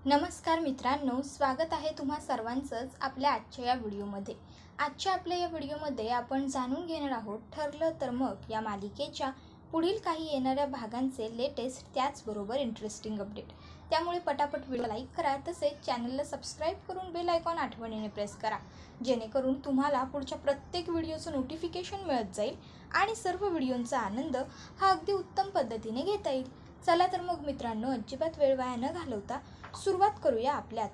नमस्कार मित्रांनो, स्वागत आहे तुम्हा सर्वांचंच आपल्या आजच्या या व्हिडिओमध्ये. आजच्या आपल्या या व्हिडिओमध्ये आपण जाणून घेणार आहोत ठरलं तर मग या मालिकेच्या पुढील काही येणाऱ्या भागांचे लेटेस्ट त्याचबरोबर इंटरेस्टिंग अपडेट. त्यामुळे पटापट व्हिडिओ लाईक करा, तसेच चॅनलला सबस्क्राईब करून बेल आयकॉन आठवणीने प्रेस करा, जेणेकरून तुम्हाला पुढच्या प्रत्येक व्हिडिओचं नोटिफिकेशन मिळत जाईल आणि सर्व व्हिडिओंचा आनंद हा अगदी उत्तम पद्धतीने घेता येईल. चला तर मग मित्रांनो, अजिबात वेळ वाया न घालवता सुरुवात करूया आपल्या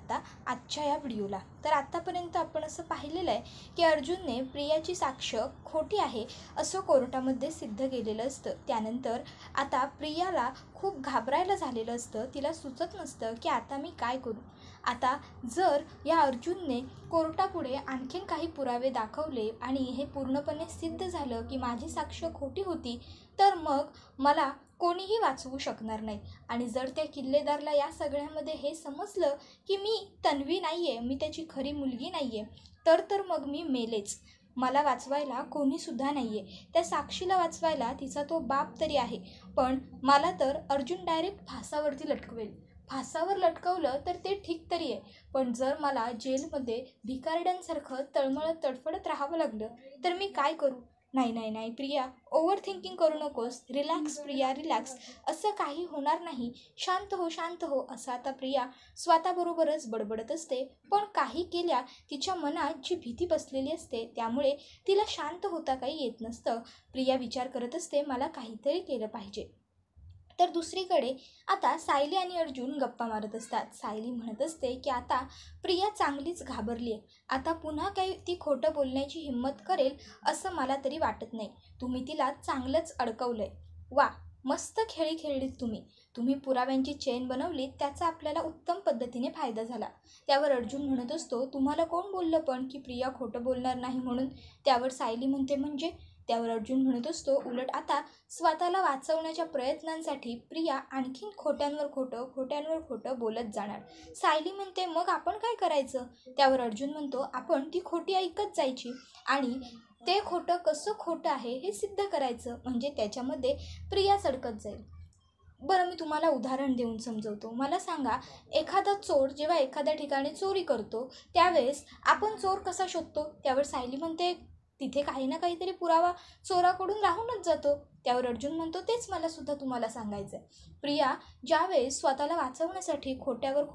आजच्या या व्हिडिओला. तर आत्तापर्यंत आपण असं पाहिलेलं आहे की अर्जुनने प्रियाची साक्ष खोटी आहे असं कोर्टामध्ये सिद्ध केलेलं असतं. त्यानंतर आता प्रियाला खूप घाबरायला झालेलं असतं. तिला सुचत नसतं की आता मी काय करू. आता जर या अर्जुनने कोर्टापुढे आणखीन काही पुरावे दाखवले आणि हे पूर्णपणे सिद्ध झालं की माझी साक्ष खोटी होती, तर मग मला कोणीही वाचवू शकणार नाही. आणि जर त्या किल्लेदारला या सगळ्यामध्ये हे समजलं की मी तन्वी नाही आहे, मी त्याची खरी मुलगी नाही आहे, तर मग मी मेलेच. मला वाचवायला कोणीसुद्धा नाही आहे. त्या साक्षीला वाचवायला तिचा तो बाप तरी आहे, पण मला तर अर्जुन डायरेक्ट फासावरती लटकवेल. फासावर लटकवलं तर ते ठीक तरी आहे, पण जर मला जेलमध्ये भिकारड्यांसारखं तळमळत तडफडत राहावं लागलं तर मी काय करू. नाही नाही नाही प्रिया, ओव्हर थिंकिंग करू नकोस. Relax Priya, relax. असं काही होणार नाही. शांत हो, शांत हो, असं आता प्रिया स्वतःबरोबरच बडबडत असते. पण काही केल्या तिच्या मनात जी भीती बसलेली असते त्यामुळे तिला शांत होता काही येत नसतं. प्रिया विचार करत असते, मला काहीतरी केलं पाहिजे. तर दुसरीकडे आता सायली आणि अर्जुन गप्पा मारत असतात. सायली म्हणत असते की आता प्रिया चांगलीच घाबरली आहे. आता पुन्हा काही ती खोटं बोलण्याची हिंमत करेल असं मला तरी वाटत नाही. तुम्ही तिला चांगलंच अडकवलंय. वा, मस्त खेळी खेळलीत तुम्ही पुराव्यांची चेन बनवलीत, त्याचा आपल्याला उत्तम पद्धतीने फायदा झाला. त्यावर अर्जुन म्हणत असतो, तुम्हाला कोण बोललं पण की प्रिया खोटं बोलणार नाही म्हणून. त्यावर सायली म्हणते म्हणजे. त्यावर अर्जुन म्हणत असतो, उलट आता स्वतःला वाचवण्याच्या प्रयत्नांसाठी प्रिया आणखीन खोट्यांवर खोटं बोलत जाणार. सायली म्हणते, मग आपण काय करायचं. त्यावर अर्जुन म्हणतो, आपण ती खोटी ऐकत जायची आणि ते खोटं कसं खोटं आहे हे सिद्ध करायचं, म्हणजे त्याच्यामध्ये प्रिया सडकत जाईल. बरं, मी तुम्हाला उदाहरण देऊन समजवतो. मला सांगा, एखादा चोर जेव्हा एखाद्या ठिकाणी चोरी करतो त्यावेळेस आपण चोर कसा शोधतो. त्यावर सायली म्हणते, तिथे काही ना काहीतरी पुरावा चोराकडून राहूनच जातो. त्यावर अर्जुन म्हणतो, तेच मला सुद्धा तुम्हाला सांगायचं आहे. प्रिया ज्यावेळेस स्वतःला वाचवण्यासाठी खोट्यावर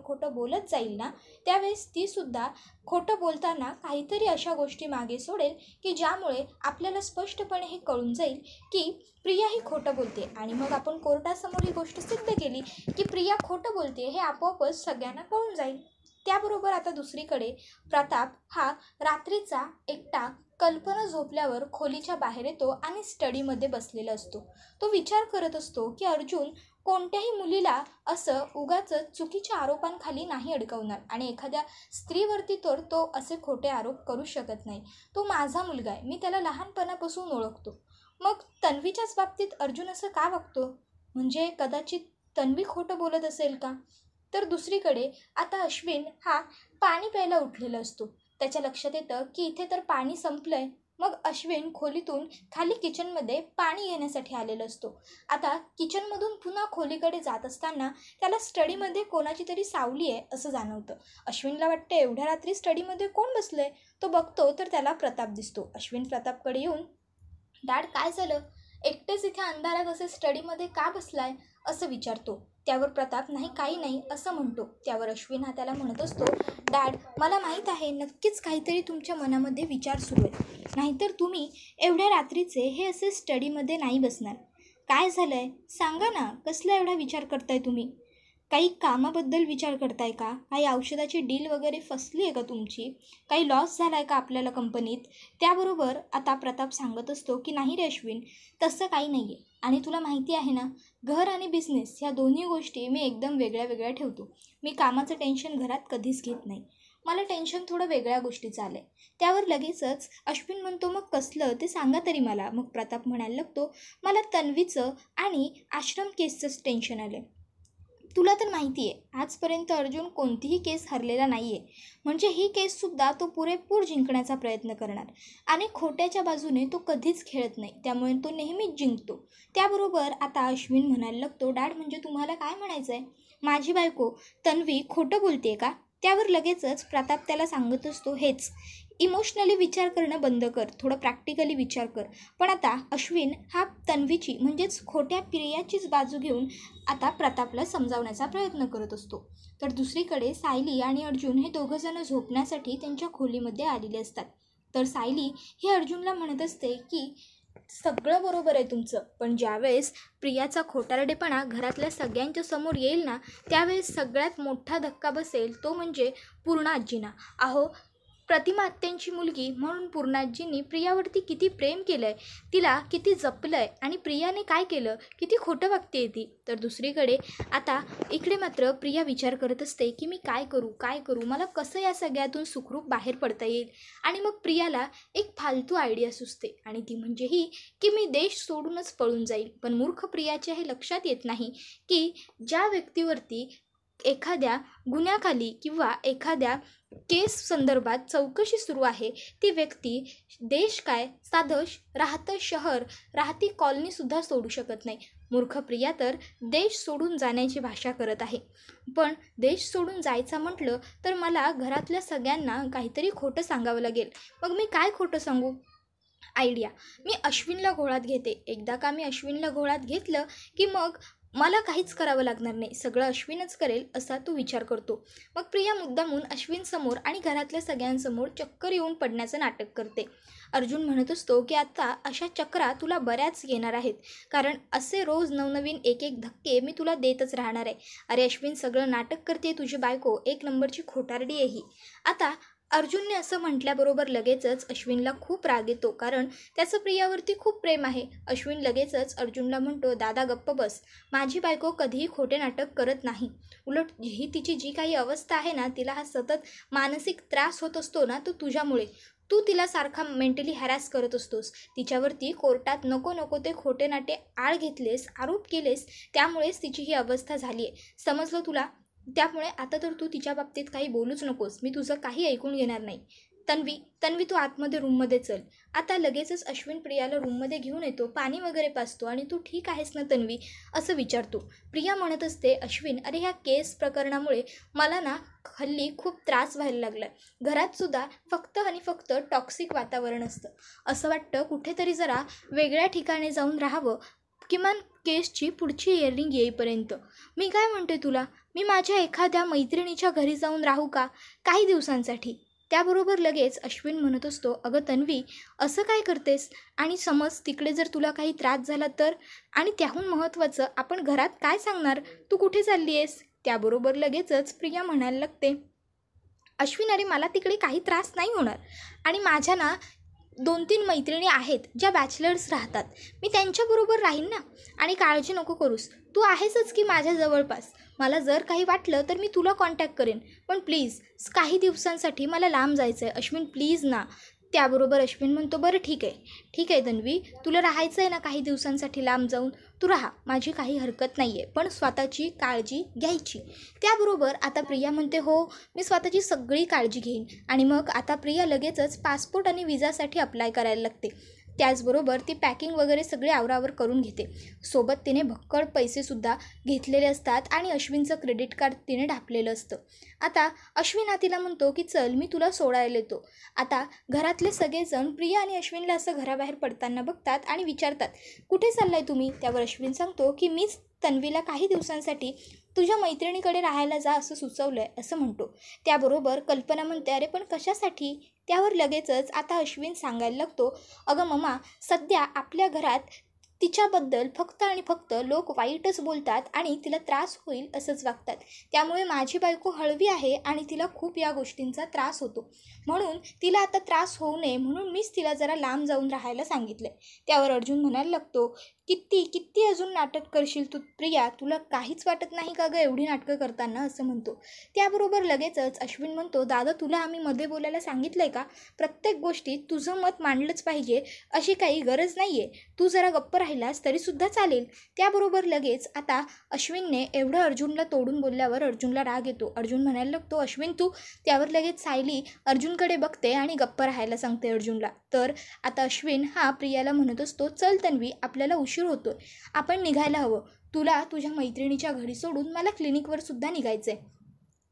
खोटं बोलत जाईल ना, त्यावेळेस ती सुद्धा खोटं बोलताना काहीतरी अशा गोष्टी मागे सोडेल की ज्यामुळे आपल्याला स्पष्टपणे हे कळून जाईल की प्रिया ही खोटं बोलते. आणि मग आपण कोर्टासमोर ही गोष्ट सिद्ध केली की प्रिया खोटं बोलते, हे आपोआपच सगळ्यांना कळून जाईल. त्याबरोबर आता दुसरीकडे प्रताप हा रात्रीचा एकटा कल्पना झोपल्यावर खोलीच्या बाहेर येतो आणि स्टडीमध्ये बसलेला असतो. तो विचार करत असतो की अर्जुन कोणत्याही मुलीला असं उगाच चुकीच्या आरोपांखाली नाही अडकवणार आणि एखाद्या स्त्रीवरती तर तो असे खोटे आरोप करू शकत नाही. तो माझा मुलगा आहे, मी त्याला लहानपणापासून ओळखतो. मग तन्वीच्याच बाबतीत अर्जुन असं का वागतो, म्हणजे कदाचित तन्वी खोटं बोलत असेल का. तर दुसरीकडे आता अश्विन हा पाणी प्यायला उठलेला असतो. त्याच्या लक्षात येतं की इथे तर पाणी संपलंय. मग अश्विन खोलीतून खाली किचनमध्ये पाणी घेण्यासाठी आलेला असतो. आता किचनमधून पुन्हा खोलीकडे जात असताना त्याला स्टडीमध्ये कोणाची तरी सावली आहे असं जाणवतं. अश्विनला वाटतं, एवढ्या रात्री स्टडीमध्ये कोण बसलंय. तो बघतो तर त्याला प्रताप दिसतो. अश्विन प्रतापकडे येऊन, डॅड काय झालं, एकटेच इथे अंधारात असे स्टडीमध्ये का बसलाय असं विचारतो. त्यावर प्रताप, नाही काही नाही असं म्हणतो. त्यावर अश्विन हा त्याला म्हणत असतो, डॅड मला माहीत आहे नक्कीच काहीतरी तुमच्या मनामध्ये विचार सुरू आहे, नाहीतर तुम्ही एवढ्या रात्रीचे हे असे स्टडीमध्ये नाही बसणार. काय झालं आहे सांगा ना, कसला एवढा विचार करताय तुम्ही. काही कामाबद्दल विचार करताय का, काही औषधाची डील वगैरे फसली आहे का तुमची, काही लॉस झाला आहे का आपल्याला कंपनीत. त्याबरोबर आता प्रताप सांगत असतो की नाही रे अश्विन, तसं काही नाही आहे. आणि तुला माहिती आहे ना, घर आणि बिझनेस ह्या दोन्ही गोष्टी मी एकदम वेगळ्या ठेवतो. मी कामाचं टेन्शन घरात कधीच घेत नाही. मला टेन्शन थोडं वेगळ्या गोष्टीचं आलं आहे. त्यावर लगेचच अश्विन म्हणतो, मग कसलं ते सांगा तरी मला. मग प्रताप म्हणायला लागतो, मला तन्वीचं आणि आश्रम केसचंच टेन्शन आलं आहे. तुला तर माहिती आहे आजपर्यंत अर्जुन कोणतीही केस हरलेला नाही आहे, म्हणजे ही केससुद्धा तो पुरेपूर जिंकण्याचा प्रयत्न करणार आणि खोट्याच्या बाजूने तो कधीच खेळत नाही, त्यामुळे तो नेहमीच जिंकतो. त्याबरोबर आता अश्विन म्हणायला लागतो, डॅड म्हणजे तुम्हाला काय म्हणायचं आहे. माझी बायको तन्वी खोटं बोलते का? त्यावर लगेचच प्रताप त्याला सांगत असतो, हेच. इमोशनली विचार करणं बंद कर, थोडं प्रॅक्टिकली विचार कर. पण आता अश्विन हा तन्वीची म्हणजेच खोट्या प्रियाचीच बाजू घेऊन आता प्रतापला समजावण्याचा प्रयत्न करत असतो. तर दुसरीकडे सायली आणि अर्जुन हे दोघंजणं झोपण्यासाठी त्यांच्या खोलीमध्ये आलेले असतात. तर सायली ही अर्जुनला म्हणत असते की सगळं बरोबर आहे तुमचं, पण ज्यावेळेस प्रियाचा खोटारडेपणा घरातल्या सगळ्यांच्या समोर येईल ना, त्यावेळेस सगळ्यात मोठा धक्का बसेल तो म्हणजे पूर्णा आजींना. अहो, प्रतिमा आत्यांची मुलगी म्हणून पूर्णाजींनी प्रियावरती किती प्रेम केलं आहे, तिला किती जपलं आहे, आणि प्रियाने काय केलं, किती खोटं वागते ती. तर दुसरीकडे आता इकडे मात्र प्रिया विचार करत असते की मी काय करू, मला कसं या सगळ्यातून सुखरूप बाहेर पडता येईल. आणि मग प्रियाला एक फालतू आयडिया सुचते, आणि ती म्हणजे ही की मी देश सोडूनच पळून जाईल. पण मूर्ख प्रियाच्या हे लक्षात येत नाही की ज्या व्यक्तीवरती एखाद्या गुन्ह्याखाली किंवा एखाद्या केस संदर्भात चौकशी सुरू आहे, ती व्यक्ती देश काय, साधं राहतं शहर, राहती कॉलनीसुद्धा सोडू शकत नाही. मूर्ख प्रिया तर देश सोडून जाण्याची भाषा करत आहे. पण देश सोडून जायचं म्हटलं तर मला घरातल्या सगळ्यांना काहीतरी खोटं सांगावं लागेल. मग मी काय खोटं सांगू? आयडिया, मी अश्विनला घोळात घेते. एकदा का मी अश्विनला घोळात घेतलं की मग मला काहीच करावं लागणार नाही, सगळं अश्विनच करेल असा तो विचार करतो. मग प्रिया मुद्दामून अश्विनसमोर आणि घरातल्या सगळ्यांसमोर चक्कर येऊन पडण्याचं नाटक करते. अर्जुन म्हणत असतो की आता अशा चक्रा तुला बऱ्याच येणार आहेत, कारण असे रोज नवनवीन एक एक धक्के मी तुला देतच राहणार आहे. अरे अश्विन, सगळं नाटक करते तुझी बायको, एक नंबरची खोटारडी आहे ही. आता अर्जुनने असं म्हटल्याबरोबर लगेचच अश्विनला खूप राग येतो, कारण त्याचं प्रियावरती खूप प्रेम आहे. अश्विन लगेचच अर्जुनला म्हणतो, दादा गप्प बस, माझी बायको कधीही खोटे नाटक करत नाही. उलट ही तिची जी काही अवस्था आहे ना, तिला हा सतत मानसिक त्रास होत असतो ना, तो तुझ्यामुळे. तू तिला सारखा मेंटली हॅरॅस करत असतोस. तिच्यावरती कोर्टात नको नको ते खोटे नाटे आळ घेतलेस, आरोप केलेस, त्यामुळेच तिची ही अवस्था झाली आहे. समजलं तुला? त्यामुळे आता तर तू तिच्या बाबतीत काही बोलूच नकोस, मी तुझं काही ऐकून घेणार नाही. तन्वी तू आतमध्ये रूममध्ये चल. आता लगेचच अश्विन प्रियाला रूममध्ये घेऊन येतो, पाणी वगैरे पाजतो, आणि तू ठीक आहेस ना तन्वी असं विचारतो. प्रिया म्हणत असते, अश्विन अरे ह्या केस प्रकरणामुळे मला ना हल्ली खूप त्रास व्हायला लागला आहे. घरातसुद्धा फक्त आणि फक्त टॉक्सिक वातावरण असतं. असं वाटतं कुठेतरी जरा वेगळ्या ठिकाणी जाऊन राहावं, किमान केसची पुढची हिअरिंग येईपर्यंत. मी काय म्हणते तुला, मी माझ्या एखाद्या मैत्रिणीच्या घरी जाऊन राहू का काही दिवसांसाठी? त्याबरोबर लगेच अश्विन म्हणत असतो, अगं तन्वी असं काय करतेस, आणि समज तिकडे जर तुला काही त्रास झाला तर? आणि त्याहून महत्त्वाचं, आपण घरात काय सांगणार, तू कुठे चालली आहेस? त्याबरोबर लगेचच प्रिया म्हणायला लागते, अश्विन अरे मला तिकडे काही त्रास नाही होणार, आणि माझ्या ना 2-3 मैत्रिणी आहेत ज्या बॅचलर्स राहतात, मी त्यांच्याबरोबर राहीन ना, आणि काळजी नको करूस, तू आहेसच की माझ्या जवळपास. मला जर काही वाटलं तर मी तुला कॉन्टॅक्ट करेन, पण प्लीज काही दिवसांसाठी मला लांब जायचं आहे अश्विन, प्लीज ना. त्याबरोबर अश्विन म्हणतो, बरं ठीक आहे तन्वी, तुला राहायचं आहे ना काही दिवसांसाठी लांब जाऊन, तू राहा, माझी काही हरकत नाही आहे, पण स्वतःची काळजी घ्यायची. त्याबरोबर आता प्रिया म्हणते, हो मी स्वतःची सगळी काळजी घेईन. आणि मग आता प्रिया लगेचच पासपोर्ट आणि विजासाठी अप्लाय करायला लागते. त्याचबरोबर ती पॅकिंग वगैरे सगळे आवरावर करून घेते. सोबत तिने भक्कड पैसेसुद्धा घेतलेले असतात, आणि अश्विनचं क्रेडिट कार्ड तिने ढापलेलं असतं. आता अश्विन हा तिला म्हणतो की चल मी तुला सोडायला येतो. आता घरातले सगळेजण प्रिया आणि अश्विनला असं घराबाहेर पडताना बघतात आणि विचारतात, कुठे चाललाय तुम्ही? त्यावर अश्विन सांगतो की मीच तन्वीला काही दिवसांसाठी तुझ्या मैत्रिणीकडे राहायला जा असं सुचवलं आहे असं म्हणतो. त्याबरोबर कल्पना म्हणते, अरे पण कशासाठी? त्यावर लगेचच आता अश्विन सांगायला लागतो, अगं ममा, सध्या आपल्या घरात तिच्याबद्दल फक्त आणि फक्त लोक वाईटच बोलतात आणि तिला त्रास होईल असंच वागतात. त्यामुळे माझी बायको हळवी आहे आणि तिला खूप या गोष्टींचा त्रास होतो, म्हणून तिला आता त्रास होऊ नये म्हणून मीच तिला जरा लांब जाऊन राहायला सांगितलं. त्यावर अर्जुन म्हणायला लागतो, किती अजून नाटक करशील तू प्रिया, तुला काहीच वाटत नाही का गं एवढी नाटकं करताना असं म्हणतो. त्याबरोबर लगेचच अश्विन म्हणतो, दादा तुला आम्ही मध्ये बोलायला सांगितलं आहे का? प्रत्येक गोष्टीत तुझं मत मांडलंच पाहिजे अशी काही गरज नाही आहे, तू जरा गप्प राहिलास तरीसुद्धा चालेल. त्याबरोबर लगेच आता अश्विनने एवढं अर्जुनला तोडून बोलल्यावर अर्जुनला राग येतो. अर्जुन म्हणायला लागतो, अश्विन तू. त्यावर लगेच सायली अर्जुनकडे बघते आणि गप्प राहायला सांगते अर्जुनला. तर आता अश्विन हा प्रियाला म्हणत असतो, चल तन्वी आपल्याला उशीर होतोय, आपण निघायला हवं, तुला तुझ्या मैत्रिणीच्या घरी सोडून मला क्लिनिकवर सुद्धा निघायचं आहे.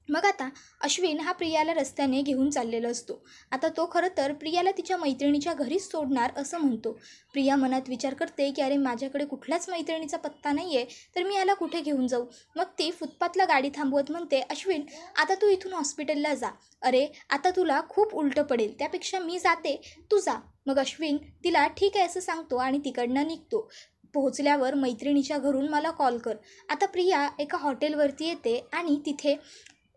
मग आता अश्विन हा प्रियाला रस्त्याने घेऊन चाललेला असतो. आता तो खरं तर प्रियाला तिच्या मैत्रिणीच्या घरीच सोडणार असं म्हणतो. प्रिया मनात विचार करते की अरे माझ्याकडे कुठल्याच मैत्रिणीचा पत्ता नाही आहे, तर मी याला कुठे घेऊन जाऊ. मग ती फुटपाथला गाडी थांबवत म्हणते, अश्विन आता तू इथून हॉस्पिटलला जा. अरे आता तुला खूप उलटं पडेल, त्यापेक्षा मी जाते, तू जा. मग अश्विन तिला ठीक आहे असं सांगतो आणि तिकडनं निघतो. पोहोचल्यावर मैत्रिणीच्या घरून मला कॉल कर. आता प्रिया एका हॉटेलवरती येते आणि तिथे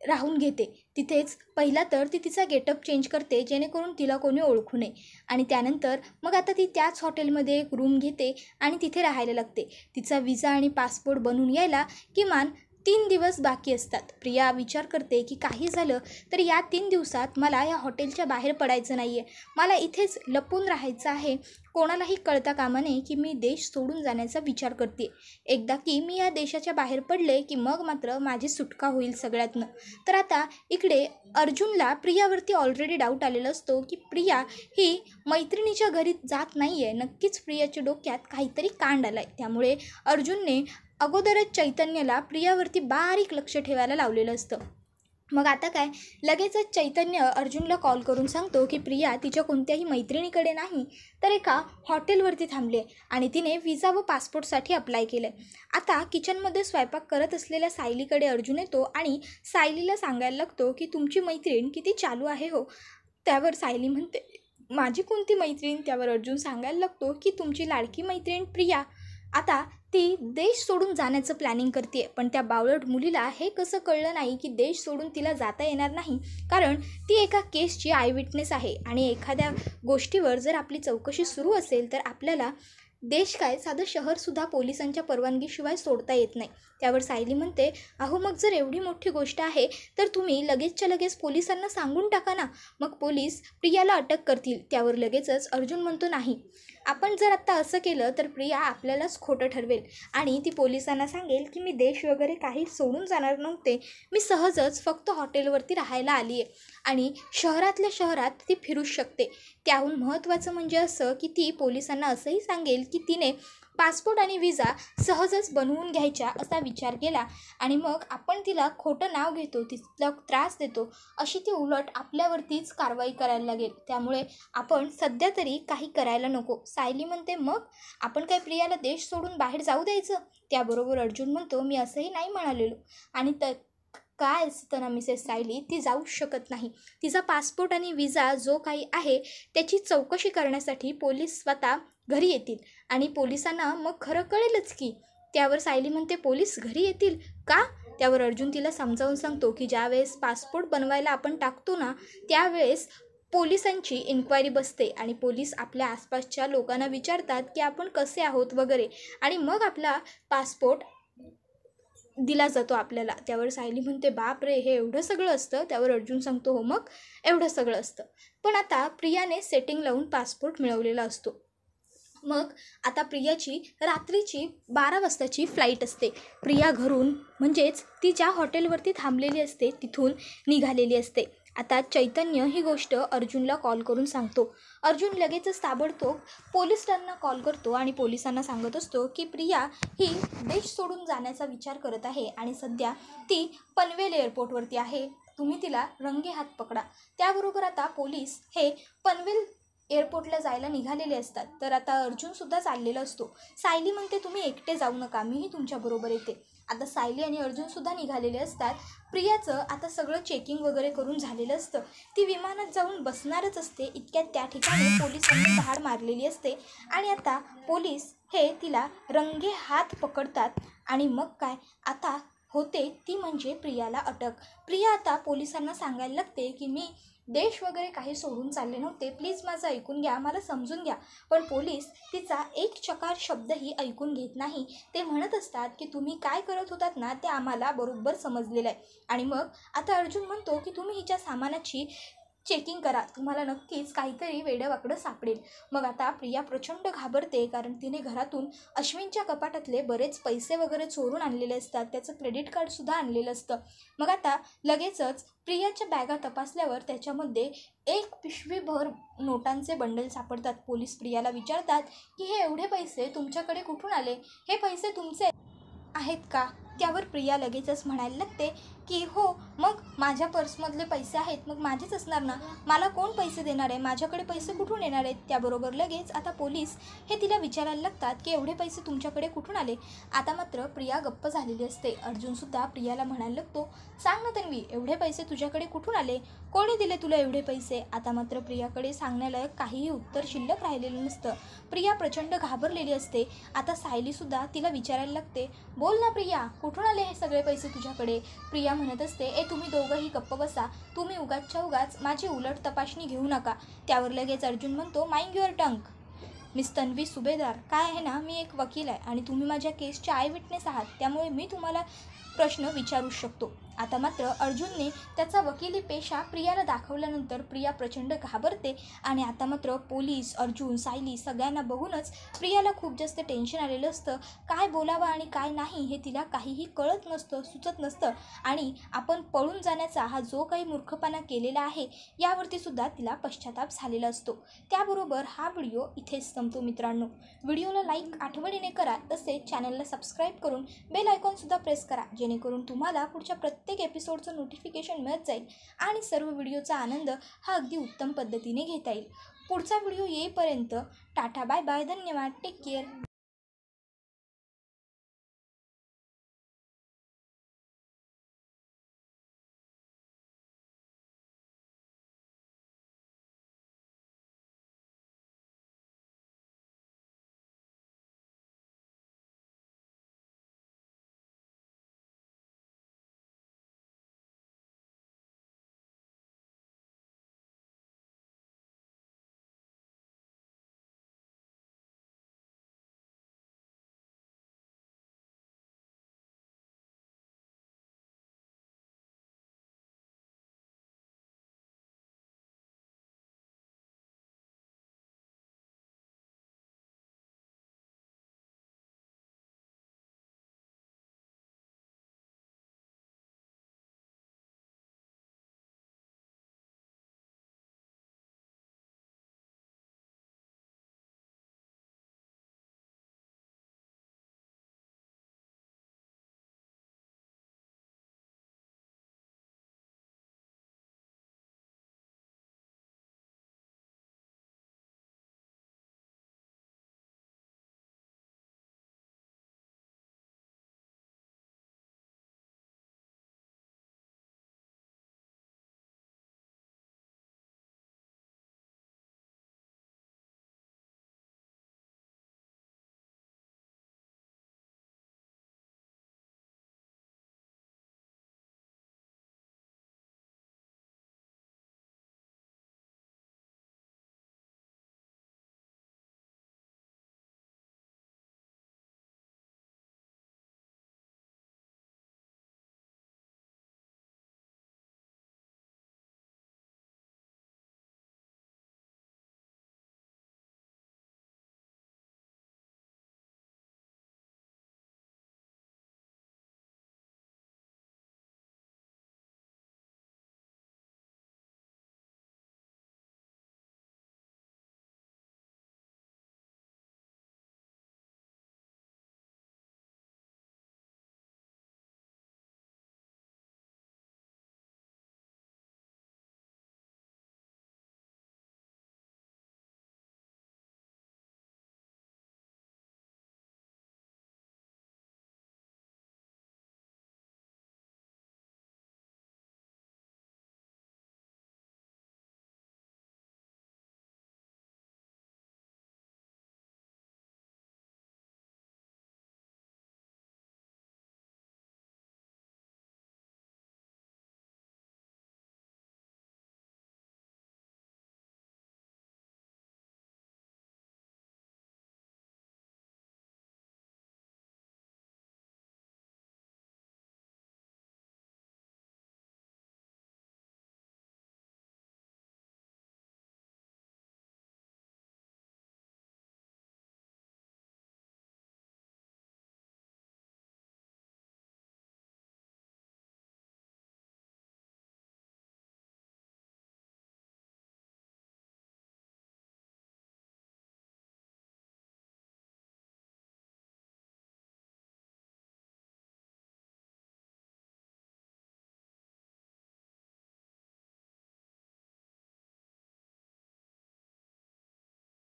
राहून घेते. तिथेच पहिला तर ती तिचा गेटअप चेंज करते जेणेकरून तिला कोणी ओळखू नये. आणि त्यानंतर मग आता ती त्याच हॉटेलमध्ये एक रूम घेते आणि तिथे राहायला लागते. तिचा विजा आणि पासपोर्ट बनवून यायला किमान 3 दिवस बाकी असतात. प्रिया विचार करते की काही झालं तर या 3 दिवसात मला या हॉटेलच्या बाहेर पडायचं नाही आहे, मला इथेच लपून राहायचं आहे. कोणालाही कळता कामा नये की मी देश सोडून जाण्याचा विचार करते. एकदा की मी या देशाच्या बाहेर पडले की मग मात्र माझी सुटका होईल सगळ्यातनं. तर आता इकडे अर्जुनला प्रियावरती ऑलरेडी डाऊट आलेला असतो की प्रिया ही मैत्रिणीच्या घरी जात नाही आहे. नक्कीच प्रियाच्या डोक्यात काहीतरी कांड आला आहे. त्यामुळे अर्जुनने अगोदरच चैतन्यला प्रियावरती बारीक लक्ष ठेवायला लावलेलं असतं. मग आता काय, लगेचच चैतन्य अर्जुनला कॉल करून सांगतो की प्रिया तिच्या कोणत्याही मैत्रिणीकडे नाही तर एका हॉटेलवरती थांबले आणि तिने विजा व पासपोर्टसाठी अप्लाय केलं आहे. आता किचनमध्ये स्वयंपाक करत असलेल्या सायलीकडे अर्जुन येतो आणि सायलीला सांगायला लागतो की तुमची मैत्रीण किती चालू आहे हो. त्यावर सायली म्हणते, माझी कोणती मैत्रीण? त्यावर अर्जुन सांगायला लागतो की तुमची लाडकी मैत्रीण प्रिया आता ती देश सोडून जाण्याचं प्लॅनिंग करते. पण त्या बावळट मुलीला हे कसं कळलं नाही की देश सोडून तिला जाता येणार नाही, कारण ती एका केसची आय विटनेस आहे आणि एखाद्या गोष्टीवर जर आपली चौकशी सुरू असेल तर आपल्याला देश काय साधं शहरसुद्धा पोलिसांच्या परवानगीशिवाय सोडता येत नाही. त्यावर सायली म्हणते, अहो मग जर एवढी मोठी गोष्ट आहे तर तुम्ही लगेचच्या लगेच पोलिसांना सांगून टाका ना, मग पोलीस प्रियाला अटक करतील. त्यावर लगेचच अर्जुन म्हणतो, नाही, आपण जर आत्ता असं केलं तर प्रिया आपल्यालाच खोटं ठरवेल आणि ती पोलिसांना सांगेल की मी देश वगैरे काही सोडून जाणार नव्हते, मी सहजच फक्त हॉटेलवरती राहायला आली आहे आणि शहरातल्या शहरात ती फिरूच शकते. त्याहून महत्त्वाचं म्हणजे असं की ती पोलिसांना असंही सांगेल की तिने पासपोर्ट आणि विजा सहजच बनवून घ्यायच्या असा विचार केला आणि मग आपण तिला खोटं नाव घेतो, तिला त्रास देतो, अशी ती उलट आपल्यावरतीच कारवाई करायला लागेल. त्यामुळे आपण सध्या तरी काही करायला नको. सायली म्हणते, मग आपण काय प्रियाला देश सोडून बाहेर जाऊ द्यायचं? त्याबरोबर अर्जुन म्हणतो, मी असंही नाही म्हणालेलो. आणि तर काय असतं ना मिसेस सायली, ती जाऊ शकत नाही. तिचा पासपोर्ट आणि विजा जो काही आहे त्याची चौकशी करण्यासाठी पोलीस स्वतः घरी येतील आणि पोलिसांना मग खरं कळेलच की. त्यावर सायली म्हणते, पोलीस घरी येतील का? त्यावर अर्जुन तिला समजावून सांगतो की ज्यावेळेस पासपोर्ट बनवायला आपण टाकतो ना त्यावेळेस पोलिसांची इन्क्वायरी बसते आणि पोलीस आपल्या आसपासच्या लोकांना विचारतात की आपण कसे आहोत वगैरे आणि मग आपला पासपोर्ट दिला जातो आपल्याला. त्यावर सायली म्हणते, बाप रे, हे एवढं सगळं असतं? त्यावर अर्जुन सांगतो, हो मग एवढं सगळं असतं. पण आता प्रियाने सेटिंग लावून पासपोर्ट मिळवलेला असतो. मग आता प्रियाची रात्रीची 12 वाजताची फ्लाईट असते. प्रिया घरून म्हणजेच ती ज्या हॉटेलवरती थांबलेली असते तिथून निघालेली असते. आता चैतन्य ही गोष्ट अर्जुनला कॉल करून सांगतो. अर्जुन लगेचच ताबडतोब पोलिसांना कॉल करतो आणि पोलिसांना सांगत असतो की प्रिया ही देश सोडून जाण्याचा विचार करत आहे आणि सध्या ती पनवेल एअरपोर्टवरती आहे, तुम्ही तिला रंगेहात पकडा. त्याबरोबर आता पोलीस हे पनवेल एअरपोर्टला जायला निघालेले असतात. तर आता अर्जुनसुद्धा चाललेला असतो. सायली म्हणते, तुम्ही एकटे जाऊ नका, मीही तुमच्याबरोबर येते. आता सायली आणि अर्जुनसुद्धा निघालेले असतात. प्रियाचं आता सगळं चेकिंग वगैरे करून झालेलं असतं. ती विमानात जाऊन बसणारच असते. इतक्यात त्या ठिकाणी पोलिसांनी धाड मारलेली असते आणि आता पोलीस हे तिला रंगे हात पकडतात आणि मग काय आता होते ती म्हणजे प्रियाला अटक. प्रिया आता पोलिसांना सांगायला लागते की मी देश वगैरे काही सोडून चालले नव्हते, प्लीज माझं ऐकून घ्या, मला समजून घ्या. पण पोलीस तिचा एक चकार शब्दही ऐकून घेत नाही. ते म्हणत असतात की तुम्ही काय करत होतात ना ते आम्हाला बरोबर समजलेलं आहे. आणि मग आता अर्जुन म्हणतो की तुम्ही हिच्या सामानाची चेकिंग करा, तुम्हाला नक्कीच काहीतरी वेडंवाकडं सापडेल. मग आता प्रिया प्रचंड घाबरते, कारण तिने घरातून अश्विनच्या कपाटातले बरेच पैसे वगैरे चोरून आणलेले असतात, त्याचं क्रेडिट कार्डसुद्धा आणलेलं असतं. मग आता लगेचच प्रियाच्या बॅगा तपासल्यावर त्याच्यामध्ये एक पिशवीभर नोटांचे बंडल सापडतात. पोलीस प्रियाला विचारतात की हे एवढे पैसे तुमच्याकडे कुठून आले? हे पैसे तुमचे आहेत का? त्यावर प्रिया लगेचच म्हणायला लागते की हो, मग माझ्या पर्समधले पैसे आहेत, मग माझेच असणार ना, मला कोण पैसे देणार आहे, माझ्याकडे पैसे कुठून येणार आहेत. त्याबरोबर लगेच आता पोलीस हे तिला विचारायला लागतात की एवढे पैसे तुमच्याकडे कुठून आले. आता मात्र प्रिया गप्प झालेली असते. अर्जुनसुद्धा प्रियाला म्हणायला लागतो, सांग ना तन्वी, एवढे पैसे तुझ्याकडे कुठून आले, कोणी दिले तुला एवढे पैसे. आता मात्र प्रियाकडे सांगण्यालायक काहीही उत्तर शिल्लक राहिलेलं नसतं. प्रिया प्रचंड घाबरलेली असते. आता सायलीसुद्धा तिला विचारायला लागते, बोल ना प्रिया, कुठून आले हे सगळे पैसे तुझ्याकडे. प्रिया म्हणत असते, तुम्ही दोघंही गप्प बसा, तुम्ही उगाचच्या उगाच माझी उलट तपासणी घेऊ नका. त्यावर लगेच अर्जुन म्हणतो, mind your tongue. Miss Tanvi सुभेदार, काय आहे ना, मी एक वकील आहे आणि तुम्ही माझ्या केसचे आय विटनेस आहात, त्यामुळे मी तुम्हाला प्रश्न विचारू शकतो. आता मात्र अर्जुनने त्याचा वकिली पेशा प्रियाला दाखवल्यानंतर प्रिया प्रचंड घाबरते आणि आता मात्र पोलीस, अर्जुन, सायली सगळ्यांना बघूनच प्रियाला खूप जास्त टेन्शन आलेलं असतं. काय बोलावं आणि काय नाही हे तिला काहीही कळत नसतं, सुचत नसतं आणि आपण पळून जाण्याचा हा जो काही मूर्खपणा केलेला आहे यावरती सुद्धा तिला पश्चाताप झालेला असतो. त्याबरोबर हा व्हिडिओ इथेच संपतो मित्रांनो. व्हिडिओला लाईक आठवणीने करा, तसेच चॅनलला सबस्क्राईब करून बेल आयकॉनसुद्धा प्रेस करा, जेणेकरून तुम्हाला पुढच्या प्रत्येक एपिसोडचं नोटिफिकेशन मिळत जाईल आणि सर्व व्हिडिओचा आनंद हा अगदी उत्तम पद्धतीने घेता येईल. पुढचा व्हिडिओ येईपर्यंत टाटा, बाय बाय, धन्यवाद, टेक केअर.